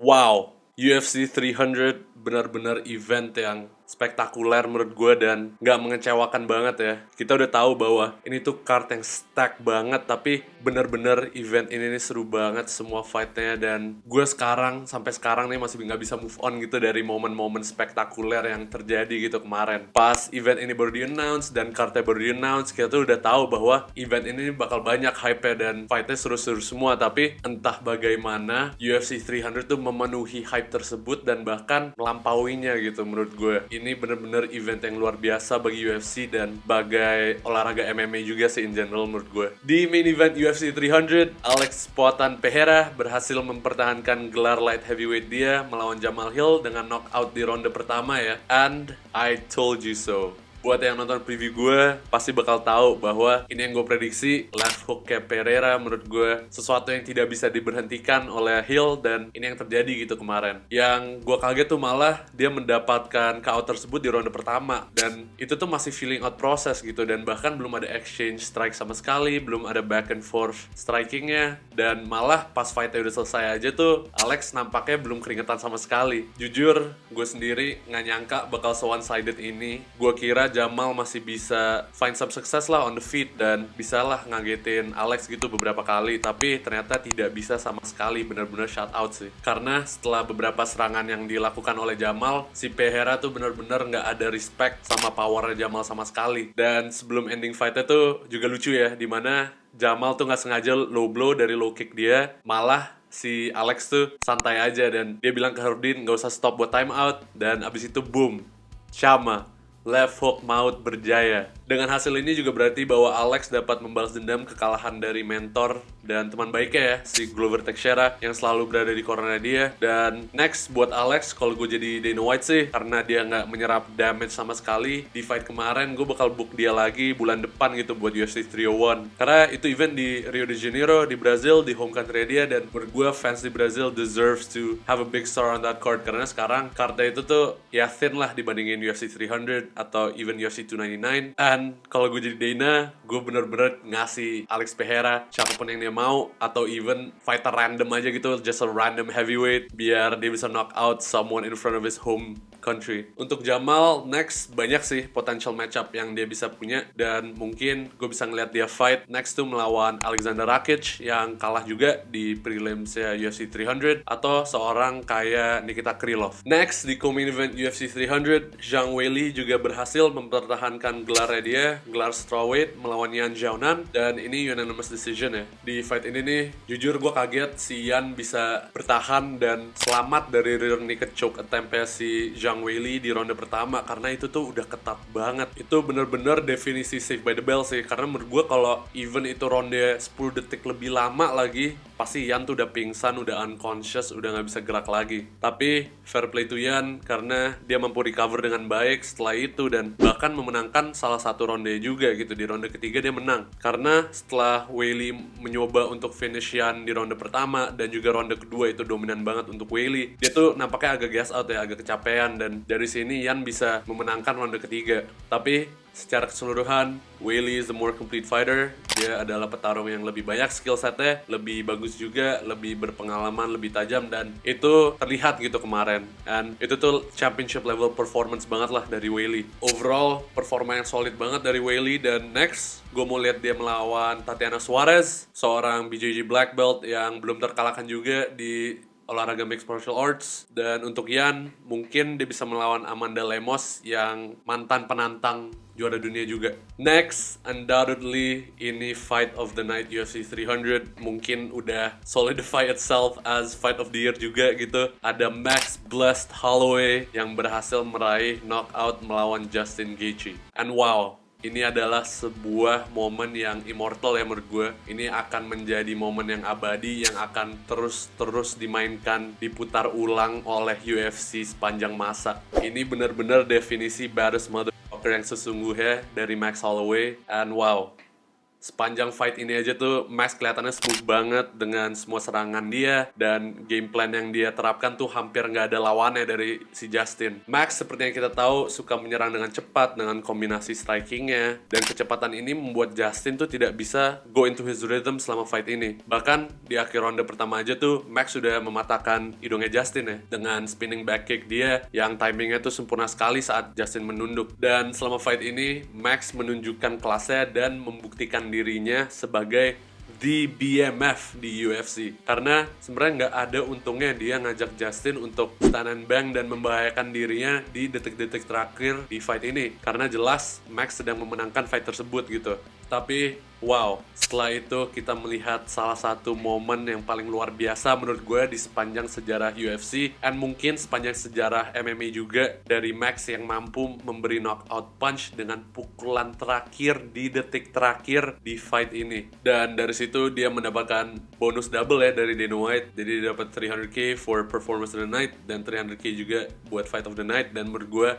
Wow, UFC 300 benar-benar event yang spektakuler menurut gue dan nggak mengecewakan banget ya. Kita udah tahu bahwa ini tuh card yang stack banget, tapi benar-benar event ini nih seru banget semua fightnya, dan gue sampai sekarang nih masih nggak bisa move on gitu dari momen-momen spektakuler yang terjadi gitu kemarin. Pas event ini baru di-announce dan cardnya baru di-announce, kita tuh udah tahu bahwa event ini bakal banyak hype dan fightnya seru-seru semua, tapi entah bagaimana UFC 300 tuh memenuhi hype tersebut dan bahkan melampauinya gitu menurut gue. Ini bener-bener event yang luar biasa bagi UFC dan bagai olahraga MMA juga sih in general menurut gue. Di main event UFC 300, Alex Poatan Pereira berhasil mempertahankan gelar light heavyweight dia melawan Jamal Hill dengan knockout di ronde pertama ya. And I told you so. Buat yang nonton preview gue, pasti bakal tahu bahwa ini yang gue prediksi, left hook kayak Pereira menurut gue sesuatu yang tidak bisa diberhentikan oleh Hill, dan ini yang terjadi gitu kemarin. Yang gue kaget tuh malah dia mendapatkan KO tersebut di ronde pertama, dan itu tuh masih feeling out proses gitu, dan bahkan belum ada exchange strike sama sekali, belum ada back and forth strikingnya, dan malah pas fightnya udah selesai aja tuh Alex nampaknya belum keringetan sama sekali. Jujur, gue sendiri nggak nyangka bakal one-sided ini. Gue kira Jamal masih bisa find some success lah on the feet dan bisa lah ngagetin Alex gitu beberapa kali, tapi ternyata tidak bisa sama sekali. Benar-benar shout out sih, karena setelah beberapa serangan yang dilakukan oleh Jamal, si Pereira tuh benar-benar nggak ada respect sama powernya Jamal sama sekali. Dan sebelum ending fightnya tuh juga lucu ya, dimana Jamal tuh nggak sengaja low blow dari low kick dia, malah si Alex tuh santai aja dan dia bilang ke Herdin nggak usah stop buat time out, dan abis itu boom, Shama left hook maut berjaya. Dengan hasil ini juga berarti bahwa Alex dapat membalas dendam kekalahan dari mentor dan teman baiknya ya, si Glover Teixeira yang selalu berada di corner dia. Dan next buat Alex, kalau gue jadi Dana White sih, karena dia nggak menyerap damage sama sekali di fight kemarin, gue bakal book dia lagi bulan depan gitu buat UFC 301. Karena itu event di Rio de Janeiro, di Brazil, di home country dia, dan menurut gue fans di Brazil deserves to have a big star on that card, karena sekarang cardnya itu tuh ya thin lah dibandingin UFC 300 atau even UFC 299. And kalau gue jadi Dana, gue bener-bener ngasih Alex Pereira siapapun yang dia mau, atau even fighter random aja gitu, just a random heavyweight, biar dia bisa knock out someone in front of his home country. Untuk Jamal, next banyak sih potential matchup yang dia bisa punya, dan mungkin gue bisa ngeliat dia fight next tuh melawan Alexander Rakic yang kalah juga di prelims-nya UFC 300, atau seorang kayak Nikita Krylov. Next di co-main event UFC 300, Zhang Weili juga berhasil mempertahankan gelarnya dia, gelar strawweight melawan Yan Xiaonan, dan ini unanimous decision ya. Di fight ini nih, jujur gue kaget si Yan bisa bertahan dan selamat dari rear naked choke attempt-nya si Zhang Weili di ronde pertama, karena itu tuh udah ketat banget. Itu bener-bener definisi save by the bell sih, karena menurut gue kalau even itu ronde 10 detik lebih lama lagi, pasti Yan tuh udah pingsan, udah unconscious, udah gak bisa gerak lagi. Tapi fair play to Yan, karena dia mampu recover dengan baik setelah itu, dan bahkan memenangkan salah satu ronde juga gitu. Di ronde ketiga dia menang, karena setelah Weili mencoba untuk finish Yan di ronde pertama dan juga ronde kedua itu dominan banget untuk Weili, dia tuh nampaknya agak gas out ya, agak kecapean, dan dari sini Yan bisa memenangkan ronde ketiga. Tapi secara keseluruhan, Weili is the more complete fighter. Dia adalah petarung yang lebih banyak skill setnya, lebih bagus juga, lebih berpengalaman, lebih tajam, dan itu terlihat gitu kemarin. And itu tuh championship level performance banget lah dari Weili. Overall, performa yang solid banget dari Weili. Dan next, gue mau lihat dia melawan Tatiana Suarez, seorang BJJ black belt yang belum terkalahkan juga di olahraga mixed martial arts. Dan untuk Yan, mungkin dia bisa melawan Amanda Lemos yang mantan penantang juara dunia juga. Next, undoubtedly ini fight of the night UFC 300, mungkin udah solidify itself as fight of the year juga gitu. Ada Max Blessed Holloway yang berhasil meraih knockout melawan Justin Gaethje. And wow, ini adalah sebuah momen yang immortal ya menurut gue. Ini akan menjadi momen yang abadi, yang akan terus dimainkan, diputar ulang oleh UFC sepanjang masa. Ini benar-benar definisi baddest motherfucker yang sesungguhnya dari Max Holloway. And wow, sepanjang fight ini aja tuh Max kelihatannya smooth banget dengan semua serangan dia, dan game plan yang dia terapkan tuh hampir nggak ada lawannya dari si Justin. Max seperti yang kita tahu suka menyerang dengan cepat dengan kombinasi strikingnya, dan kecepatan ini membuat Justin tuh tidak bisa go into his rhythm selama fight ini. Bahkan di akhir ronde pertama aja tuh Max sudah mematahkan hidungnya Justin ya dengan spinning back kick dia yang timingnya tuh sempurna sekali saat Justin menunduk. Dan selama fight ini Max menunjukkan kelasnya dan membuktikan dirinya sebagai the BMF di UFC, karena sebenarnya nggak ada untungnya dia ngajak Justin untuk stand and bang dan membahayakan dirinya di detik-detik terakhir di fight ini, karena jelas Max sedang memenangkan fight tersebut gitu. Tapi wow, setelah itu kita melihat salah satu momen yang paling luar biasa menurut gue di sepanjang sejarah UFC, and mungkin sepanjang sejarah MMA juga, dari Max yang mampu memberi knockout punch dengan pukulan terakhir di detik terakhir di fight ini. Dan dari situ dia mendapatkan bonus double ya dari Dana White, jadi dia dapat 300k for performance of the night dan 300k juga buat fight of the night, dan menurut gue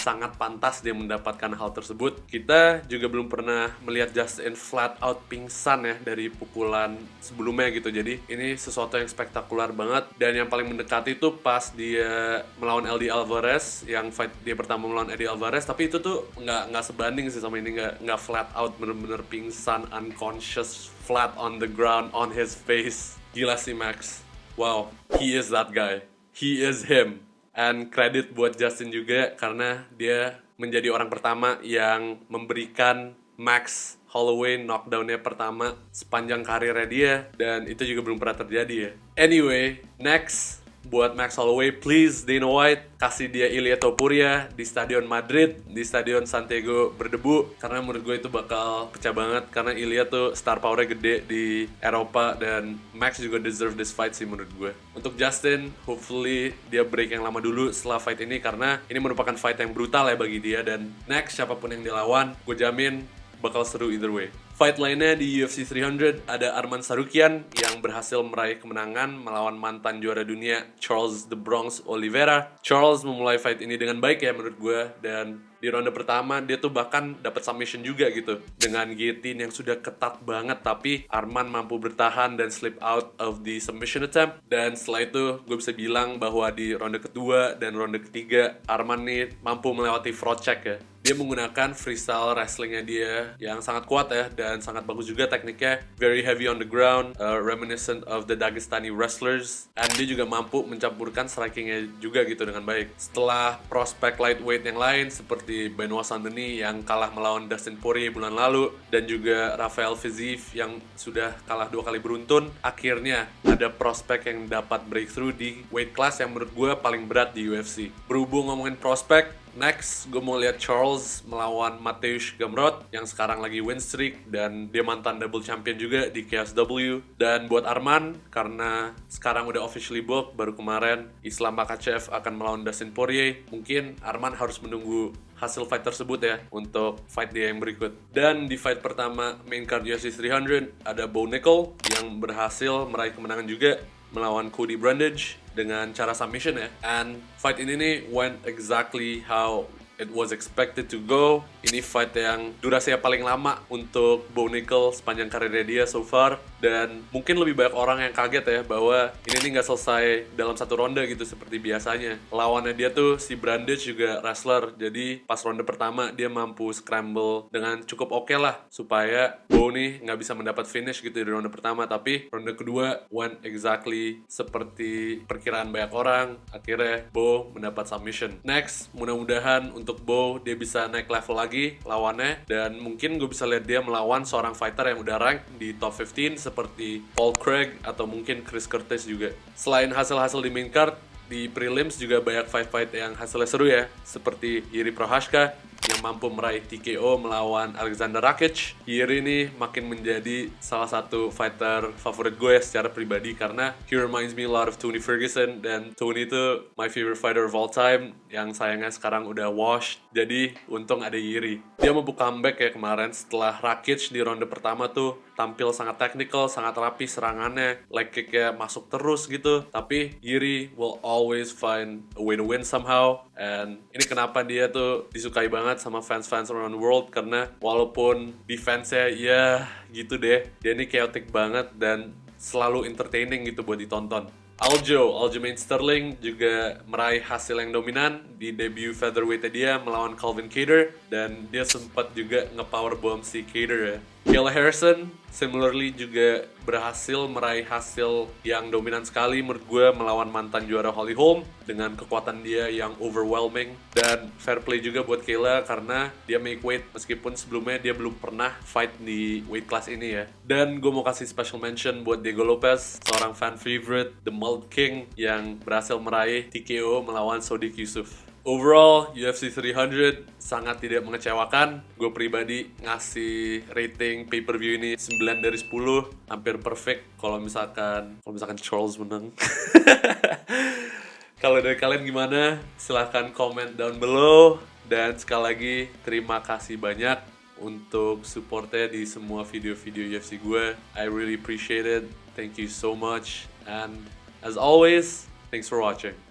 sangat pantas dia mendapatkan hal tersebut. Kita juga belum pernah melihat Justin flat out pingsan ya dari pukulan sebelumnya gitu. Jadi ini sesuatu yang spektakuler banget. Dan yang paling mendekati itu pas dia melawan Eddie Alvarez, yang fight dia pertama melawan Eddie Alvarez. Tapi itu tuh nggak sebanding sih sama ini, nggak flat out, bener-bener pingsan, unconscious, flat on the ground, on his face. Gila sih Max. Wow, he is that guy. He is him. And credit buat Justin juga karena dia menjadi orang pertama yang memberikan Max Holloway knockdown-nya pertama sepanjang karirnya dia, dan itu juga belum pernah terjadi ya. Anyway, next buat Max Holloway, please Dana White kasih dia Ilia Topuria di Stadion Madrid, di Stadion Santiago Bernabeu, karena menurut gue itu bakal pecah banget, karena Ilia tuh star power-nya gede di Eropa, dan Max juga deserve this fight sih menurut gue. Untuk Justin, hopefully dia break yang lama dulu setelah fight ini, karena ini merupakan fight yang brutal ya bagi dia, dan next siapapun yang dilawan, gue jamin bakal seru either way. Fight lainnya di UFC 300 ada Arman Tsarukyan yang berhasil meraih kemenangan melawan mantan juara dunia Charles The Bronx Oliveira. Charles memulai fight ini dengan baik ya menurut gue, dan di ronde pertama dia tuh bahkan dapat submission juga gitu dengan guillotine yang sudah ketat banget, tapi Arman mampu bertahan dan slip out of the submission attempt. Dan setelah itu gue bisa bilang bahwa di ronde kedua dan ronde ketiga Arman nih mampu melewati fraud check ya. Dia menggunakan freestyle wrestlingnya dia yang sangat kuat ya, dan sangat bagus juga tekniknya, very heavy on the ground, reminiscent of the Dagestani wrestlers, and dia juga mampu mencampurkan strikingnya juga gitu dengan baik. Setelah prospek lightweight yang lain seperti Benoit Saint-Denis yang kalah melawan Dustin Poirier bulan lalu, dan juga Rafael Fiziev yang sudah kalah 2 kali beruntun, akhirnya ada prospek yang dapat breakthrough di weight class yang menurut gue paling berat di UFC. Berhubung ngomongin prospek, next, gue mau lihat Charles melawan Mateusz Gamrot yang sekarang lagi win streak, dan dia mantan double champion juga di KSW. Dan buat Arman, karena sekarang udah officially booked, baru kemarin Islam Makhachev akan melawan Dustin Poirier, mungkin Arman harus menunggu hasil fight tersebut ya untuk fight dia yang berikut. Dan di fight pertama main card UFC 300 ada Bo Nickal yang berhasil meraih kemenangan juga melawan Cody Brundage dengan cara submission ya. And fight ini nih went exactly how it was expected to go. Ini fight yang durasinya paling lama untuk Bo Nickal sepanjang karirnya dia so far, dan mungkin lebih banyak orang yang kaget ya bahwa ini nih nggak selesai dalam satu ronde gitu seperti biasanya. Lawannya dia tuh si Brundage juga wrestler, jadi pas ronde pertama dia mampu scramble dengan cukup oke lah supaya Bo nih nggak bisa mendapat finish gitu di ronde pertama, tapi ronde kedua went exactly seperti perkiraan banyak orang, akhirnya Bo mendapat submission. Next, mudah-mudahan untuk Bo dia bisa naik level lagi lawannya, dan mungkin gue bisa lihat dia melawan seorang fighter yang udah rank di top 15 seperti Paul Craig atau mungkin Chris Curtis juga. Selain hasil-hasil di main card, di prelims juga banyak fight-fight yang hasilnya seru ya, seperti Jiri Prochazka yang mampu meraih TKO melawan Alexander Rakic. Jiri ini makin menjadi salah satu fighter favorit gue secara pribadi, karena he reminds me a lot of Tony Ferguson, dan Tony itu my favorite fighter of all time yang sayangnya sekarang udah washed. Jadi untung ada Jiri. Dia mampu comeback ya kemarin setelah Rakic di ronde pertama tuh tampil sangat technical, sangat rapi serangannya, leg kicknya masuk terus gitu. Tapi Giri will always find a way to win somehow. And ini kenapa dia tuh disukai banget sama fans-fans around the world, karena walaupun defense-nya ya gitu deh, dia ini chaotic banget dan selalu entertaining gitu buat ditonton. Aljamain Sterling juga meraih hasil yang dominan di debut featherweight dia melawan Calvin Kattar, dan dia sempat juga nge-powerbomb si Kattar ya. Kayla Harrison similarly juga berhasil meraih hasil yang dominan sekali menurut gue melawan mantan juara Holly Holm dengan kekuatan dia yang overwhelming. Dan fair play juga buat Kayla karena dia make weight meskipun sebelumnya dia belum pernah fight di weight class ini ya. Dan gue mau kasih special mention buat Diego Lopez, seorang fan favorite, the Mult King yang berhasil meraih TKO melawan Sodiq Yusuff. Overall, UFC 300 sangat tidak mengecewakan. Gue pribadi ngasih rating pay-per-view ini 9 dari 10, hampir perfect kalau misalkan Charles menang. Kalau dari kalian gimana? Silahkan komen down below. Dan sekali lagi, terima kasih banyak untuk supportnya di semua video-video UFC gue. I really appreciate it. Thank you so much. And as always, thanks for watching.